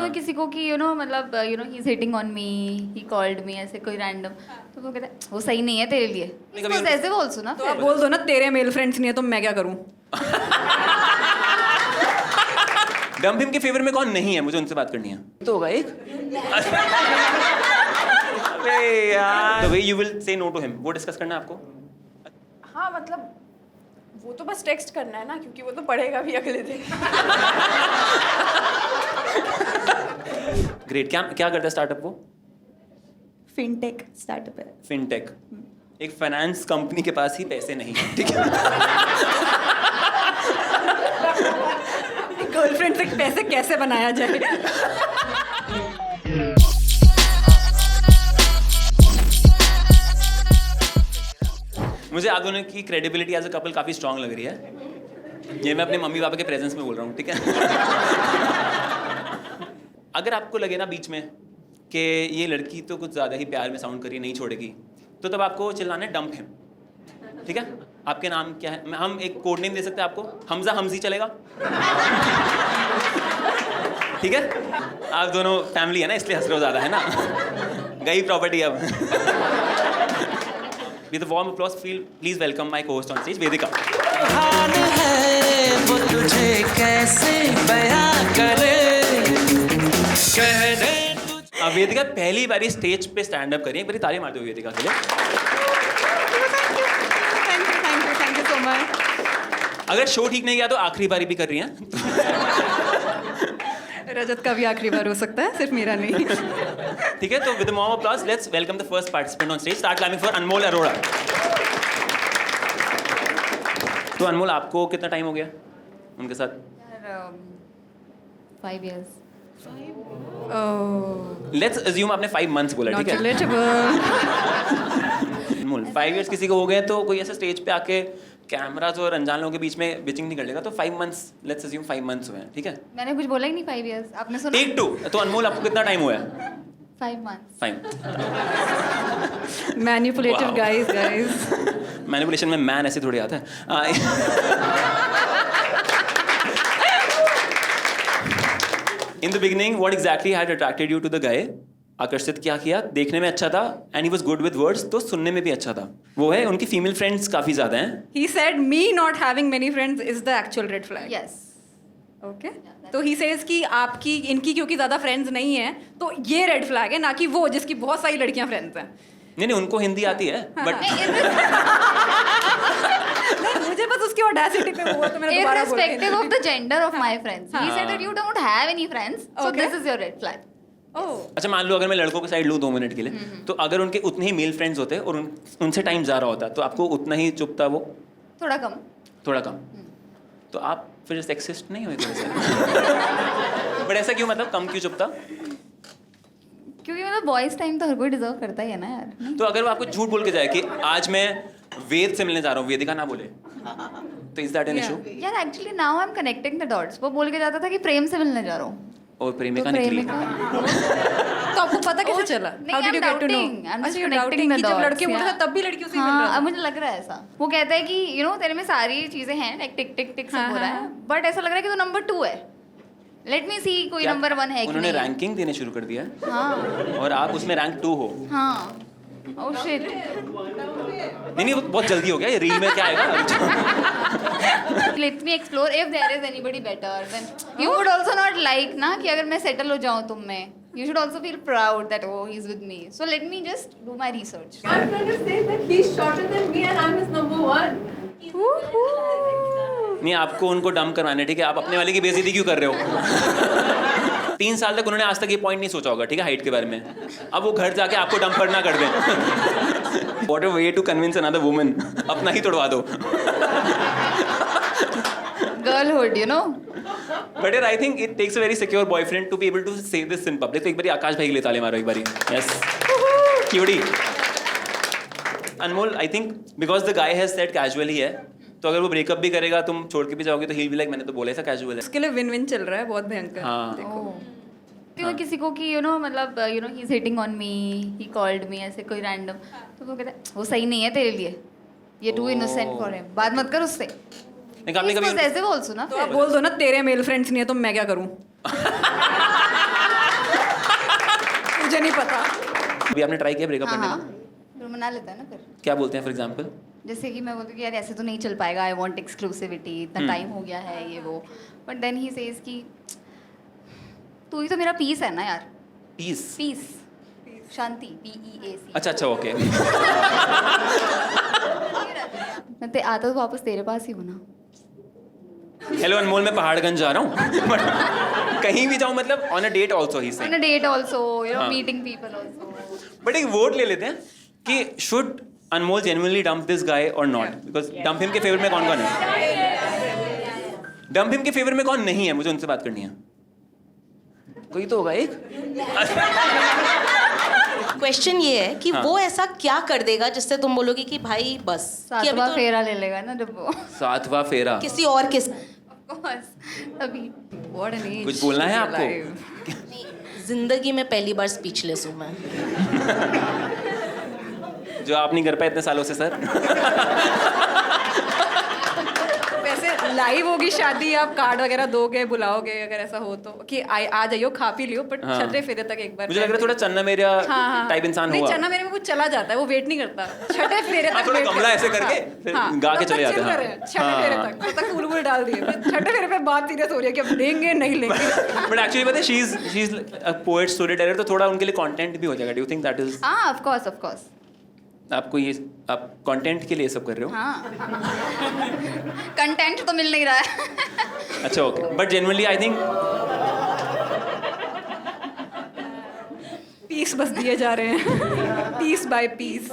मैं किसी को कि मतलब he is hitting on me, he called me, ऐसे कोई रैंडम, तो वो कहता है वो सही नहीं है तेरे लिए, कभी- ऐसे बोल ना तो आप बोल दो ना तेरे मेल फ्रेंड्स नहीं है तो मैं क्या करूं। डम्प हिम के फेवर में कौन नहीं है, मुझे उनसे बात करनी है। तो होगा एक अबे यार, the way you will say no to him, वो डिस्कस करना है आपको। हाँ मतलब वो तो बस टेक्स्ट करना है ना, क्योंकि वो तो पढ़ेगा भी अगले दिन। ग्रेट। क्या क्या करता है स्टार्टअप वो? फिनटेक स्टार्टअप है। फिनटेक। एक फाइनेंस कंपनी के पास ही पैसे नहीं है, ठीक है। गर्लफ्रेंड से पैसे कैसे बनाया जाए। मुझे आप दोनों की क्रेडिबिलिटी एज अ कपल काफ़ी स्ट्रांग लग रही है। ये मैं अपने मम्मी पापा के प्रेजेंस में बोल रहा हूँ, ठीक है। अगर आपको लगे ना बीच में कि ये लड़की तो कुछ ज़्यादा ही प्यार में साउंड करिए, नहीं छोड़ेगी, तो तब आपको चिल्लाना है डंप हिम, ठीक है। आपके नाम क्या है? हम एक कोड नेम दे सकते हैं आपको, हमजा हमजी चलेगा? ठीक है। आप दोनों फैमिली है ना, इसलिए हंस रहे हो ज़्यादा, है ना। गई प्रॉपर्टी अब। With a warm applause, please welcome my co-host on stage, Vedika. हाल है वो तुझे कैसे बयां करे, कह दे तुझे। वेदिका पहली बारी स्टेज पे स्टैंड अप करिए, एक बारी ताली मार दो वेदिका के लिए। Thank you so much. अगर शो ठीक नहीं गया तो आखिरी बारी भी कर रही हैं। रजत का भी आखिरी बार हो सकता है, सिर्फ मेरा नहीं। ठीक है, तो with warm applause, let's welcome the first participant on stage. Start clapping for अनमोल अरोड़ा। तो अनमोल, आपको कितना टाइम हो गया उनके साथ? यार 5 years। Let's assume आपने 5 months बोला, Not ठीक है। relatable। अनमोल 5 years किसी को हो गए तो कोई ऐसे स्टेज पे आके कैमराज और अनजान लोगों के बीच में बिचिंग नहीं कर लेगा। तो 5 months, लेट्स अज्यूम 5 months हुए हैं, ठीक है। मैंने कुछ बोला ही नहीं 5 years, आपने सुना? टेक 2। तो अनमोल, आपको कितना टाइम हुआ है? 5 months। 5। Manipulative Wow. Guys. Manipulation में मैन ऐसे थोड़ी आता है। In the beginning what exactly had attracted you to the guy? आकर्षित क्या किया? देखने में अच्छा था and he was good with words, तो सुनने में भी अच्छा था। वो है उनकी फीमेल फ्रेंड्स काफी ज्यादा हैं। He said me not having many friends is the actual red flag. Yes। Okay, तो ही सेज कि आपकी इनकी क्योंकि ज्यादा फ्रेंड्स नहीं है तो ये रेड फ्लैग है, ना कि वो जिसकी बहुत सारी लड़कियां फ्रेंड्स हैं। नहीं नहीं, उनको हिंदी आती है, बट मुझे बस उसकी ऑडेसिटी पे हुआ तो मैंने दोबारा बोल दिया। Irrespective of the gender of my friends, he said that you don't have any friends, so Okay. this is your red flag। ओह, अच्छा मान लो अगर मैं लड़कों के साइड लूँ 2 मिनट के लिए, तो अगर उनके उतने ही मेल फ्रेंड्स होते और उनसे टाइम जा रहा होता तो आपको उतना ही चुभता वो? थोड़ा कम। थोड़ा कम। तो आप फिर सेक्सिस्ट नहीं हुए थोड़े से? बट ऐसा क्यों, मतलब कम क्यों चुभता? क्योंकि मतलब बॉयज टाइम तो हर कोई डिजर्व करता ही है ना यार, नहीं? तो अगर वो आपको झूठ बोल के जाए कि आज मैं वेद से मिलने जा रहा हूँ, वेदिका ना बोले, तो is that an Yeah. Issue? यार actually now I am connecting the dots. वो बोल के जाता था कि प्रेम से मिलने जा रहा हूँ, और तो प्रेमिका निकली। तो आपको पता कैसे चला? नहीं, How did I'm you get to know? doubting. I'm just अच्छा, you're connecting doubting the कि जब dots, लड़के बोलते yeah. थे तब भी लड़की उसे मिल हाँ, रहा अब था। मुझे लग रहा है ऐसा। वो कहता है कि तेरे में सारी चीजें हैं, लाइक टिक टिक टिक सब हाँ, हो रहा है, हाँ। बट ऐसा लग रहा है कि तू नंबर 2 है। लेट मी सी कोई क्या नंबर 1 है कि उन्होंने नहीं। रैंकिंग देने शुरू कर दिया है हाँ और आप उसमें रैंक 2 हो? हाँ। Oh shit. नहीं नहीं, वो बहुत जल्दी हो गया, ये रील में क्या आएगा? Let me explore if there is anybody better, then you would also not like ना कि अगर मैं सेटल हो जाऊं तुम में, you should also feel proud that oh he's with me, so let me just do my research। I'm trying to say that he's shorter than me and I'm his number 1. नहीं, आपको उनको dump करवाने, ठीक है। आप अपने वाले की बेइज्जती क्यों कर रहे हो? 3 साल तक उन्होंने आज तक ये पॉइंट नहीं सोचा होगा, ठीक है, हाइट के बारे में। अब वो घर जाके आपको डंप करना कर दें। What a way to convince another woman। अपना ही तोड़वा दो। Girlhood, you know। But I think it takes a very secure boyfriend to be able to say this in public। तो एक बारी आकाश भाई के लिए ताली मारो एक बारी। Yes। Cutie. Anmol, I think because the guy has said casual ही है, तो अगर वो ब्रेकअप भी करेगा, तुम छोड़ के भी जाओगे, तो he'll be like मैंने तो बोला ऐसा कैजुअल है। उसके लिए विन विन चल रहा है, बहुत भयंकर। हाँ। कि मैं किसी को कि मतलब he is hitting on me, he called me, ऐसे कोई रैंडम, तो वो कहता है वो सही नहीं है तेरे लिए, ये टू इनोसेंट फॉर हिम, बात मत कर उससे। नहीं, आपने कभी ऐसे बोल सुना तो आप बोल दो ना तेरे मेल फ्रेंड्स नहीं है तो मैं क्या करूं। मुझे नहीं पता। अभी आपने ट्राई किया ब्रेकअप हाँ करने हाँ का? फिर मना लेता है ना फिर। क्या बोलते हैं फॉर एग्जाम्पल? जैसे कि मैं बोलती हूँ कि यार ऐसे तो नहीं चल पाएगा, आई वांट एक्सक्लूसिविटी, इतना टाइम हो गया है ये वो, बट देन ही सेज कि तू ही तो मेरा पीस है ना यार। पीस? पीस, शांति, PEAC। अच्छा ओके। मैं ते आता तो वापस तेरे पास ही हूँ ना। हेलो अनमोल, मैं पहाड़गंज जा रहा हूँ। But कहीं भी जाऊँ मतलब on a date also he On saying. a date also, you know, हाँ। meeting people also. बट एक वोट ले लेते हैं कि should Anmol genuinely dump this guy और नॉट, बिकॉज डंप हिम के फेवर में कौन कौन है? डंप हिम के फेवर में कौन नहीं है? मुझे उनसे बात करनी है। कोई तो होगा एक। क्वेश्चन ये है कि हाँ। वो ऐसा क्या कर देगा जिससे तुम बोलोगे कि भाई बस कि अभी सातवां तो फेरा ले लेगा ना जब वो। सातवां फेरा। किसी और के Of course, तभी। What an age कुछ बोलना है to be आपको? alive. जिंदगी में पहली बार स्पीचलेस हूँ मैं। जो आप नहीं कर पाए इतने सालों से सर। वैसे लाइव होगी शादी, आप कार्ड वगैरह दोगे, बुलाओगे अगर ऐसा हो तो कि आ जाइयो, खा पी लियो, बट हाँ। छठे फेरे तक एक बार। मुझे लग रहा है थोड़ा चन्ना मेरा टाइप इंसान नहीं, हुआ। चन्ना मेरे में कुछ चला जाता है, वो वेट नहीं करता। छठे फेरे हाँ, तक थोड़ा wait गमला करता ऐसे है। करके, फिर गा के तब चले तक जाते हैं। chill करे, छठे हाँ। फेरे तक, तब तक फूल डाल दिए, फिर छठे फेरे पे बात सीरियस हो रही है कि अब लेंगे नहीं लेंगे। बट एक्चुअली पता है she is a poet, story teller, तो थोड़ा उनके लिए कंटेंट भी हो जाएगा। Do you think that is? हाँ, of course, of course. आपको ये आप कंटेंट के लिए सब कर रहे हो? हाँ। कंटेंट तो मिल नहीं रहा है। अच्छा okay, but genuinely I think peace बस दिए जा रहे हैं, पीस बाय पीस।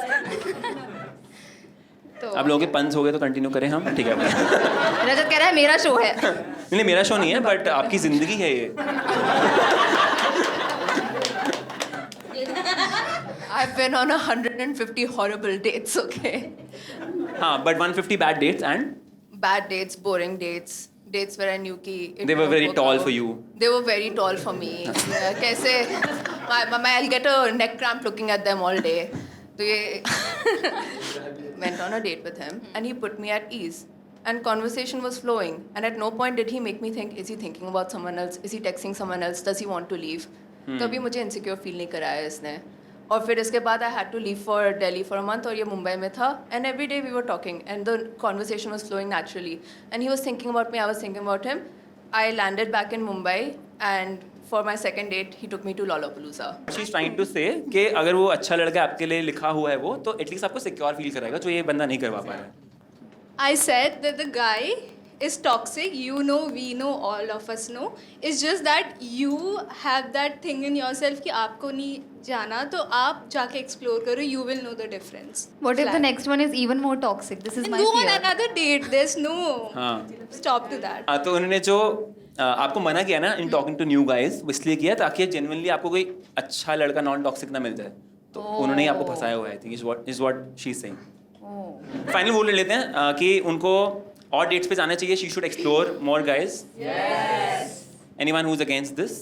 तो आप लोगों के पंच हो गए तो कंटिन्यू करें हम, ठीक है? रजत कह रहा है मेरा शो है। नहीं मेरा शो नहीं है, बट आपकी जिंदगी है ये। I've been on 150 horrible dates, okay? हाँ, but 150 bad dates and Bad dates, boring dates, dates where I knew कि it they were won't very work tall out. for you. They were very tall for me. कैसे I'll get a neck cramp looking at them all day. तो ये went on a date with him and he put me at ease. And conversation was flowing. And at no point did he make me think, is he thinking about someone else? Is he texting someone else? Does he want to leave? कभी मुझे insecure feel नहीं कराया इसने. और फिर इसके बाद I had to leave for Delhi for a month और ये मुंबई में था. And every day we were talking and the conversation was flowing naturally. And he was thinking about me, I was thinking about him. I landed back in Mumbai and for my second date he took me to Lollapalooza. She's trying to say कि अगर वो अच्छा लड़का आपके लिए लिखा हुआ है वो, तो एटलीस्ट आपको सिक्योर फील कराएगा, जो ये बंदा नहीं करवा पा रहा है। I said that the guy is toxic. You know, we know, all of us know. It's just that you have that thing in yourself कि आपको नहीं जाना, तो आप जाके explore करो. You will know the difference. What if the Flat. next one is even more toxic? This is And my go on fear. another date. There's no हाँ। stop to that. तो उन्होंने जो आपको मना किया ना in talking to new guys, वो इसलिए किया ताकि जेन्युइनली आपको कोई अच्छा लड़का नॉन टॉक्सिक ना मिल जाए, तो उन्होंने ही आपको फंसाया हुआ है। I think is what she is saying. Final वो ले लेते हैं कि उनको और डेट्स पे जाना चाहिए, she should explore more guys. Anyone who is against this?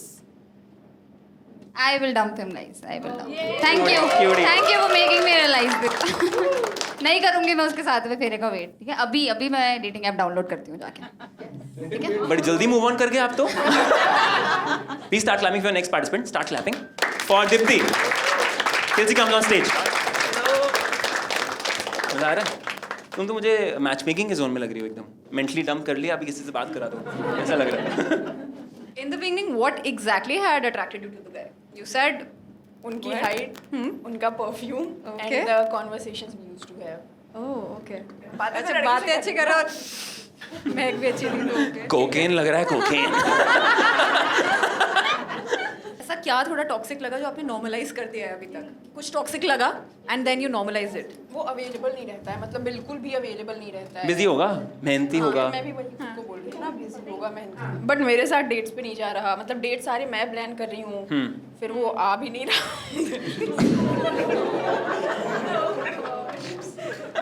I will dump him, guys. I will dump. Thank you. Cutie. Thank you for making me realize this. नहीं करूँगी मैं उसके साथ में फेरे का वेट, ठीक है? अभी मैं डेटिंग ऐप डाउनलोड करती हूँ जाके, ठीक है? बड़ी जल्दी मूव ऑन कर गए आप तो। Please start clapping for next participant. Start clapping for Deepti. till she comes on stage. मजा आ रहा है? तुम तो मुझे मैच मेकिंग के जोन में लग रही हो एकदम। मेंटली डंप कर लिया, अभी किसी से बात करा दो, ऐसा लग रहा है। In the beginning, what exactly had attracted you to the guy? You said उनकी हाइट, उनका perfume Okay. And the conversations we used to have. oh okay. अच्छा, बातें अच्छी करो, महक भी अच्छी नहीं दोगे। कोकेन लग रहा है, कोकेन। ऐसा क्या थोड़ा टॉक्सिक लगा जो आपने नॉर्मलाइज कर दिया है अभी तक? कुछ टॉक्सिक लगा and then you normalise it. वो अवेलेबल नहीं रहता है, मतलब बिल्कुल भी अवेलेबल नहीं रहता है. बिजी होगा, मेहनती होगा। मैं भी वही खुद को बोल रही थी ना, बिजी होगा, मेहनती, बट मेरे साथ डेट्स पे नहीं जा रहा. मतलब डेट सारे मैं प्लान कर रही हूँ, फिर वो आ भी नहीं रहा.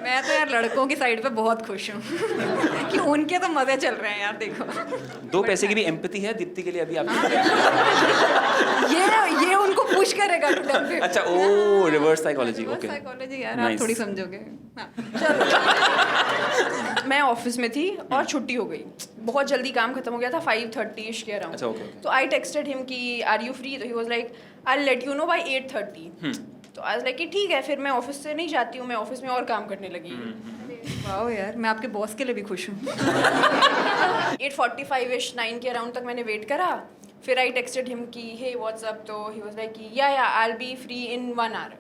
मैं तो यार लड़कों की साइड पे बहुत खुश हूँ कि उनके तो मजे चल रहे हैं यार, देखो। दो पैसे की भी एम्पैथी है दीप्ति के लिए अभी आपकी। ये उनको पुश करेगा टू डंप हिम। अच्छा, oh reverse psychology, okay. Psychology यार, Nice. आप थोड़ी समझोगे। हाँ। मैं ऑफिस में थी और छुट्टी हो गई, बहुत जल्दी काम खत्म हो गया था, 5:30 के अराउंड. अच्छा, okay. तो आई टेक्सटेड हिम कि आर यू फ्री, तो he was like I let you know by 8:30. तो आज लाइक कि ठीक है, फिर मैं ऑफिस से नहीं जाती हूँ, मैं ऑफिस में और काम करने लगी. वाओ यार, मैं आपके बॉस के लिए भी खुश हूँ. 8:45ish 9 के अराउंड तक मैंने वेट करा. फिर आई टेक्सटेड हिम कि हे व्हाट्सअप. तो ही वाज लाइक कि या I will be free in 1 hour.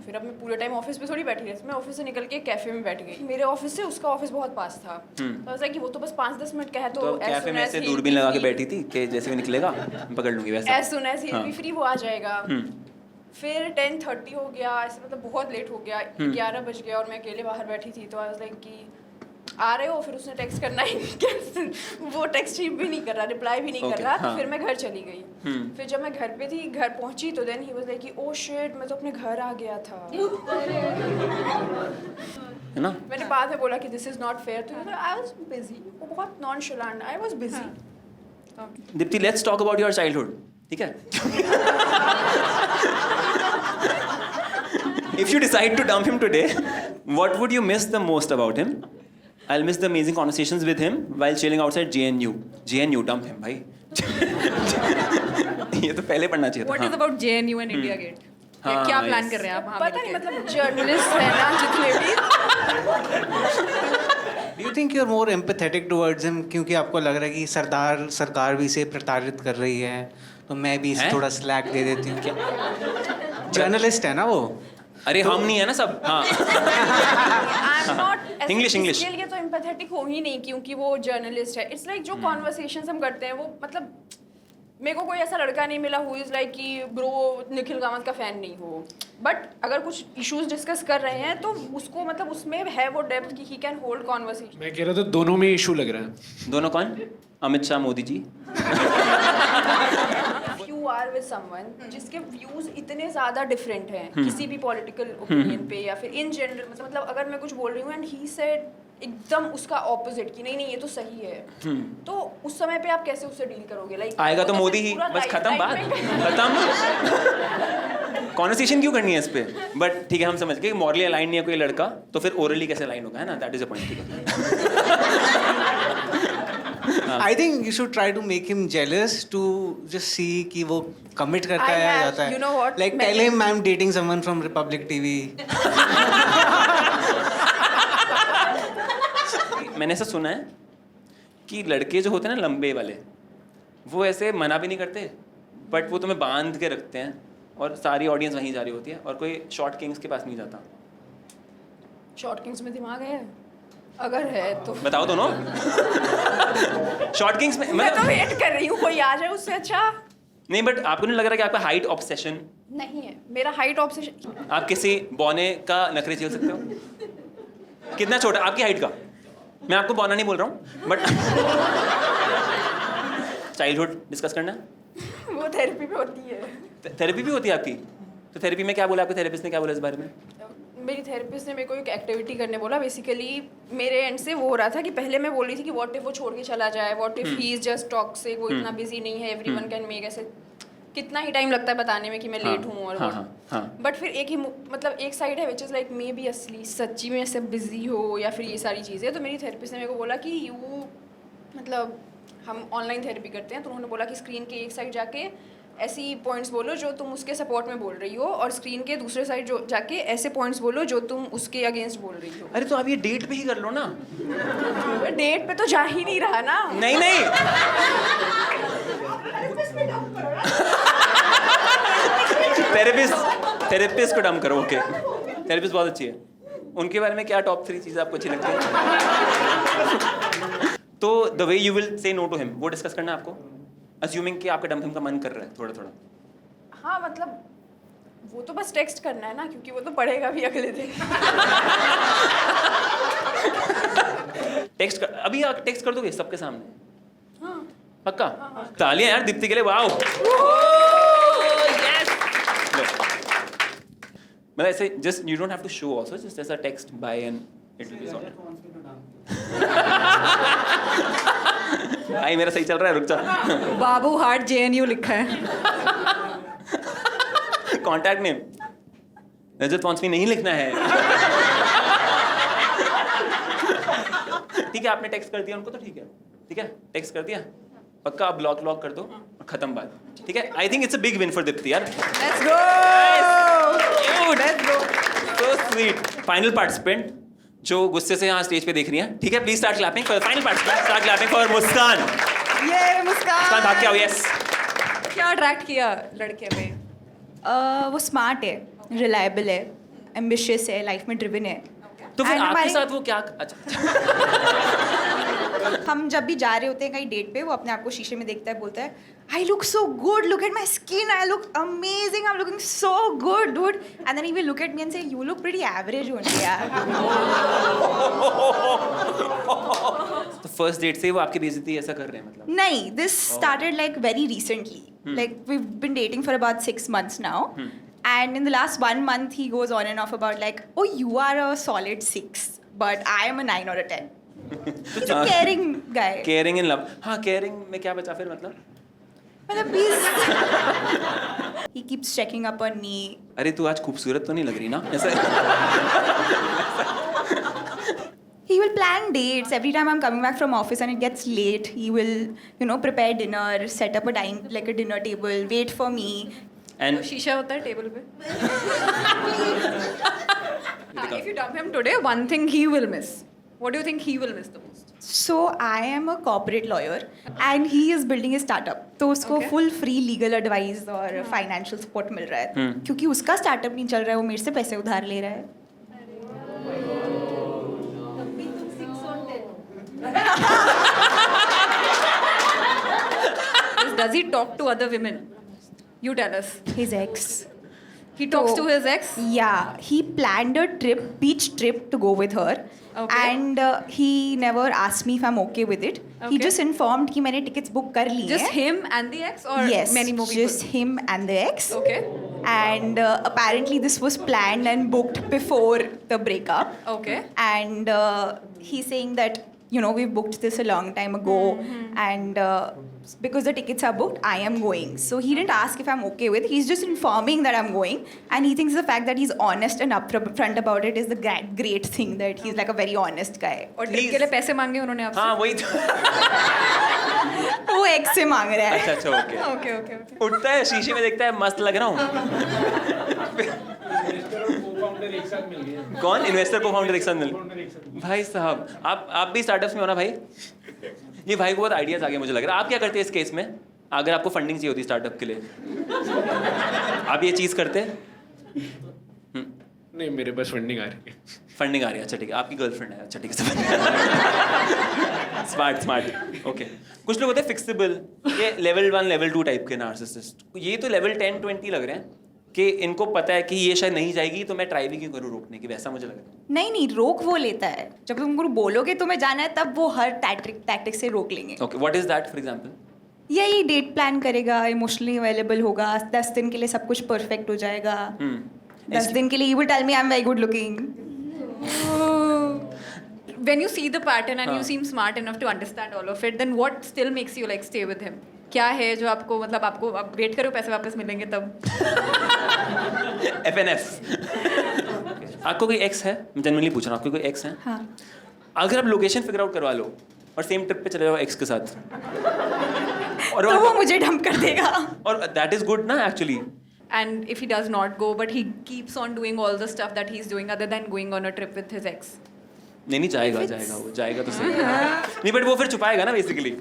फिर अब मैं पूरे टाइम ऑफिस में थोड़ी बैठी रही. मैं ऑफिस से निकल के कैफे में बैठ गई. मेरे ऑफिस से उसका ऑफिस बहुत पास था. तो आई वाज लाइक कि वो तो बस 5-10 मिनट का है. तो कैफे में ऐसे दूरबीन लगा के बैठी थी कि जैसे भी निकलेगा पकड़ लूंगी वैसा. As soon as he be free वो आ जाएगा. फिर 10:30 हो गया. ऐसे मतलब बहुत लेट हो गया. 11 बज गया और मैं अकेले बाहर बैठी थी. तो आई वाज लाइक कि आ रहे हो. फिर उसने टेक्स्ट करना ही नहीं. वो टेक्स्ट भी नहीं कर रहा, रिप्लाई भी नहीं कर रहा. तो फिर मैं घर चली गई. फिर जब मैं घर पे थी, घर पहुंची, तो देन ही वाज लाइक कि ओह शिट, मैं तो अपने घर आ गया था. है ना. मैंने बाद में बोला कि दिस इज नॉट फेयर. तो आई वाज बिजी. वो बहुत nonchalant. I was busy. Deepti, let's talk about your childhood. ठीक है. If you decide to dump him today, what would you miss the most about him? I'll miss the amazing conversations with him while chilling outside JNU. JNU, dump him, भाई. ये तो पहले पढ़ना चाहिए था. What is about JNU and India Gate? हाँ, क्या plan yes. कर रहे हैं आप? हाँ, पता नहीं, मतलब जर्नलिस्ट है ना जितने भी. Do you think you're more empathetic towards him क्योंकि आपको लग रहा है कि सरकार भी इसे प्रताड़ित कर रही है, तो मैं भी इसे हैं? थोड़ा स्लैक दे देती हूँ. क्या जर्नलिस्ट है ना वो? अरे हम नहीं है ना सब. हाँ. I'm not English. इसके लिए तो empathetic हो ही नहीं क्योंकि वो जर्नलिस्ट है. इट्स लाइक जो कॉन्वर्सेशंस हम करते हैं वो मतलब मेरे को कोई ऐसा लड़का नहीं मिला हु इज लाइक कि ब्रो निखिल कामत का फैन नहीं हो. बट अगर कुछ इश्यूज डिस्कस कर रहे हैं तो उसको मतलब उसमें है वो डेप्थ कि ही कैन होल्ड कॉन्वर्सेशन. मैं कह रहा था दोनों में इशू लग रहा है. दोनों कौन? Amit Shah, Modi ji. You are with someone जिसके व्यूज इतने ज़्यादा डिफरेंट हैं किसी भी पॉलिटिकल ओपिनियन पे या फिर इन जनरल. मतलब अगर मैं कुछ बोल रही हूँ एंड ही सेड एकदम उसका ऑपोजिट कि नहीं ये तो सही है. तो उस समय पे आप कैसे उससे डील करोगे? लाइक आएगा तो मोदी ही. बस खत्म बात. खत्म. कॉन्वर्सेशन क्यों करनी है इस पे? बट ठीक है, हम समझ गए मॉरली अलाइन नहीं है कोई लड़का, तो फिर ओरली कैसे अलाइन होगा, है ना? That is a point. ठीक है. I think you should try to make him jealous to just see कि वो commit करता है या जाता है. you know what? Like tell him I'm dating someone from Republic TV. मैंने ऐसा सुना है कि लड़के जो होते हैं ना लंबे वाले, वो ऐसे मना भी नहीं करते, बट वो तुम्हें बांध के रखते हैं और सारी ऑडियंस वहीं जा रही होती है और कोई शॉर्ट किंग्स के पास नहीं जाता. शॉर्ट किंग्स में दिमाग है? अगर है तो बताओ दोनों. शॉर्ट किंग्स में मैं तो वेट कर रही हूँ कोई आ जाए उससे अच्छा. नहीं, बट आपको नहीं लग रहा कि आपका हाइट ऑब्सेशन? नहीं है मेरा हाइट ऑब्सेशन. आप किसी बौने का नखरे झेल सकते हो? कितना छोटा आपकी हाइट का? मैं आपको बौना नहीं बोल रहा हूँ, बट चाइल्डहुड डिस्कस करना. वो थेरेपी पे होती है. थेरेपी भी होती है आपकी? तो थेरेपी में क्या बोला आपके थेरेपिस्ट ने? क्या बोला इस बारे में? मेरी थेरेपिस्ट ने मेरे को एक एक्टिविटी करने बोला. बेसिकली मेरे एंड से वो हो रहा था कि पहले मैं बोल रही थी कि व्हाट इफ वो छोड़ के चला जाए, what if he is just toxic, वो इतना बिजी नहीं है, एवरीवन कैन मेक. ऐसे कितना ही टाइम लगता है बताने में कि मैं लेट हूँ और बट फिर एक ही मतलब एक साइड है which is like may be असली सच्ची में ऐसे बिजी हो या फिर ये सारी चीज़ें. तो मेरी थेरेपिस्ट ने मेरे को बोला कि यू मतलब हम ऑनलाइन थेरेपी करते हैं, तो उन्होंने बोला कि स्क्रीन के एक साइड जाके ऐसी पॉइंट्स बोलो जो तुम उसके सपोर्ट में बोल रही हो और स्क्रीन के दूसरे साइड जो जाके ऐसे पॉइंट्स बोलो जो तुम उसके अगेंस्ट बोल रही हो. अरे तो आप ये डेट पे ही कर लो ना. डेट पे तो जा ही नहीं रहा ना. नहीं नहीं. थेरेपिस्ट को डंप करो. ओके, थेरेपिस्ट बहुत अच्छी है. उनके बारे में क्या टॉप 3 चीज़ें आपको अच्छी लगती है? तो the way you will say no to him वो डिस्कस करना है आपको, अज्यूमिंग कि आपका डंपिंग का मन कर रहा है थोड़ा थोड़ा. हाँ मतलब वो तो बस टेक्स्ट करना है ना, क्योंकि वो तो पढ़ेगा भी अगले दिन. टेक्स्ट कर, अभी आप टेक्स्ट कर दोगे सबके सामने? हाँ. पक्का? तालियां यार दीप्ति के लिए. वाओ. मतलब ऐसे just you don't have to show also, just ऐसा text bye and it will be sorted. भाई मेरा सही चल रहा है, रुक जा. बाबू हार्ट JNU लिखा है. कॉन्टैक्ट नेम रजत वांट्स मी नहीं लिखना है. ठीक है, आपने टेक्स्ट कर दिया उनको तो ठीक है. ठीक है, टेक्स्ट कर दिया, पक्का आप ब्लॉक कर दो और खत्म बात, ठीक है? I think it's a big win for Deepti यार. Let's go! Let's go. So sweet. Final participant जो गुस्से से यहाँ स्टेज पे देख रही हैं, ठीक है? Please start clapping for the final participant. Start clapping for मुस्कान. ये मुस्कान मुस्कान भाग के आओ. Yes. क्या अट्रैक्ट किया लड़के में? वो स्मार्ट है, रिलायबल है, एम्बिशियस है, लाइफ में ड्रिवन है. तो फिर And आपके हमारे- साथ वो क्या? अच्छा. हम जब भी जा रहे होते हैं कहीं डेट पे, वो अपने आप को शीशे में देखता है, बोलता है I look so good, look at my skin, I look amazing, I am looking so good dude. And then he will look at me and say you look pretty average only यार. तो first date से वो आपकी बेइज्जती ऐसा कर रहे हैं मतलब? नहीं, this started like very recently. Like we've been dating for about 6 months now. And in the last 1 month, he goes on and off about like, oh, you are a solid 6, but I am a 9 or a 10. He's a caring guy. Caring in love. हाँ, caring में क्या बचा फिर मतलब? मतलब he keeps checking up on me. अरे तू आज खूबसूरत तो नहीं लग रही ना? ऐसा. He will plan dates. Every time I'm coming back from office and it gets late, he will, you know, prepare dinner, set up a dinner table, wait for me. And शीशा होता है टेबल पे. If you dump him today, one thing he will miss. What do you think he will miss the most? So I am a corporate lawyer and he is building a startup. तो उसको Okay. full free legal advice और financial support मिल रहा है. क्योंकि उसका startup नहीं चल रहा है, वो मेरे से पैसे उधार ले रहा है. Does he talk to other women? You tell us. His ex. He talks to his ex? Yeah, he planned a beach trip to go with her. Okay. And he never asked me if I'm okay with it. He Okay. just informed कि मैंने tickets book कर ली Just हैं. him and the ex or Yes, many more people? just him and the ex. Okay. And apparently this was planned and booked before the breakup. Okay. And he's saying that, you know, we booked this a long time ago, and because the tickets are booked, I am going. So he didn't ask if I'm okay with it. He's just informing that I'm going, and he thinks the fact that he's honest and upfront about it is the great thing, that he's like a very honest guy. और trip के लिए पैसे मांगे उन्होंने आपसे? हाँ वही तो. वो ex से मांग रहा है. अच्छा ओके. Okay, okay, okay. उठता है शीशे में देखता है मस्त लग रहा हूँ. कौन? इन्वेस्टर को फाउंडर एक साथ मिल. भाई साहब आप भी स्टार्टअप्स में हो ना भाई? ये भाई को बहुत आइडियाज आ गए मुझे लग रहा है. आप क्या करते हैं इस केस में? अगर आपको फंडिंग चाहिए होती स्टार्टअप के लिए, आप ये चीज़ करते? नहीं, मेरे पास फंडिंग आ रही है. फंडिंग आ रही है. अच्छा ठीक है. आपकी गर्लफ्रेंड है. अच्छा ठीक है. स्मार्ट. ओके. कुछ लोग होते हैं फिक्सिबल, ये लेवल 1 लेवल 2 टाइप के नार्सिसिस्ट. ये तो लेवल 10-20 लग रहे हैं कि इनको पता है कि ये शायद नहीं जाएगी, तो मैं ट्राई भी क्यों करूँ रोकने की. वैसा मुझे लग रहा है. नहीं, रोक वो लेता है. जब तुम उनको बोलोगे तुम्हें जाना है, तब वो हर टैक्टिक से रोक लेंगे. Okay. What is that for example? यही डेट प्लान करेगा, इमोशनली अवेलेबल होगा, 10 दिन के लिए सब कुछ परफेक्ट हो जाएगा. 10 दिन के लिए he will tell me I am very good looking. When you see the pattern and you seem smart enough to understand all of it, then what still makes you like stay with him? क्या है जो आपको मतलब आपको आप wait करो पैसे वापस मिलेंगे तब? FNF. आपको कोई एक्स है? मैं जनरली पूछ रहा हूँ. आपको कोई एक्स है? हाँ. अगर आप लोकेशन फिगर आउट करवा लो और सेम ट्रिप पे चले जाओ एक्स के साथ, और तो वो मुझे डंप कर देगा. और दैट इज गुड ना actually. And if he does not go, but he keeps on doing all the stuff that he's doing other than going on a trip with his ex. नहीं जाएगा वो जाएगा तो सही. नहीं बट वो फिर छुपाएगा ना बेसिकली.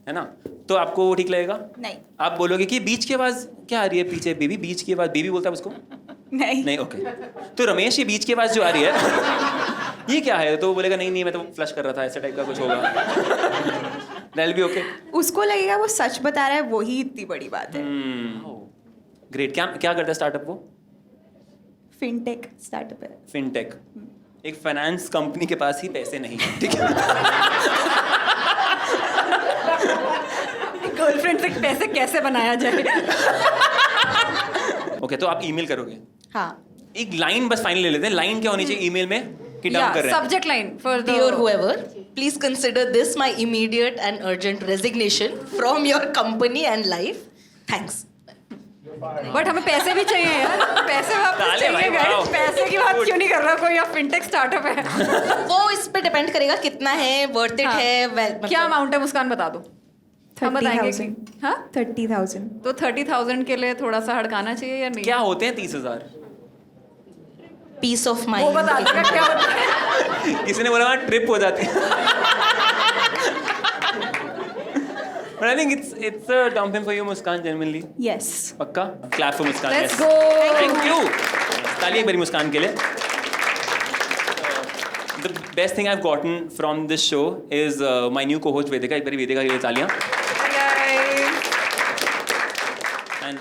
है ना? तो आपको वो ठीक लगेगा? नहीं. आप बोलोगे कि बीच की आवाज क्या आ रही है पीछे? बेबी बीच की आवाज. बेबी बोलता है उसको? नहीं. ओके. तो रमेश ये बीच की आवाज जो आ रही है ये क्या है? तो वो बोलेगा नहीं मैं तो फ्लश कर रहा था, ऐसे टाइप का कुछ होगा. That'll be okay. उसको लगेगा वो सच बता रहा है, वही इतनी बड़ी बात है. ग्रेट. क्या करता है स्टार्टअप वो? फिनटेक स्टार्टअप है. फिनटेक. एक फाइनेंस कंपनी के पास ही पैसे नहीं है. ठीक है. गर्लफ्रेंड से पैसे कैसे बनाया जाए? ओके. तो आप ईमेल करोगे? हाँ. एक लाइन बस फाइनल ले लेते हैं. लाइन क्या होनी चाहिए ईमेल में कि डंप कर रहे हैं? Subject line for the Dear whoever, please consider this my immediate and urgent resignation from your company and life. Thanks. But हमें पैसे भी चाहिए यार. पैसे वापस ताले भाई, चाहिए guys. वाओ. पैसे की बात क्यों नहीं कर रहा कोई? आप फिनटेक स्टार्टअप है. वो इस पे डिपेंड करेगा कितना है, वर्थ इट है. क्या अमाउंट है मुस्कान बता दो. हम बताएंगे 30,000. कि हाँ 30,000. तो 30,000 के लिए थोड़ा सा हड़काना चाहिए या नहीं? क्या होते हैं 30,000? Peace of वो mind. बता देगा क्या होता है। किसी ने बोला वहाँ ट्रिप हो जाती है। But I think it's a dumb thing for you, Muskan, genuinely. Yes. पक्का? Clap for Muskan. Let's yes. go. Thank you. ताली एक बारी मुस्कान के लिए. The best thing I've gotten from this show is my new co-host Vedika. एक बारी वेदिका के लिए तालियां. Bye, guys. And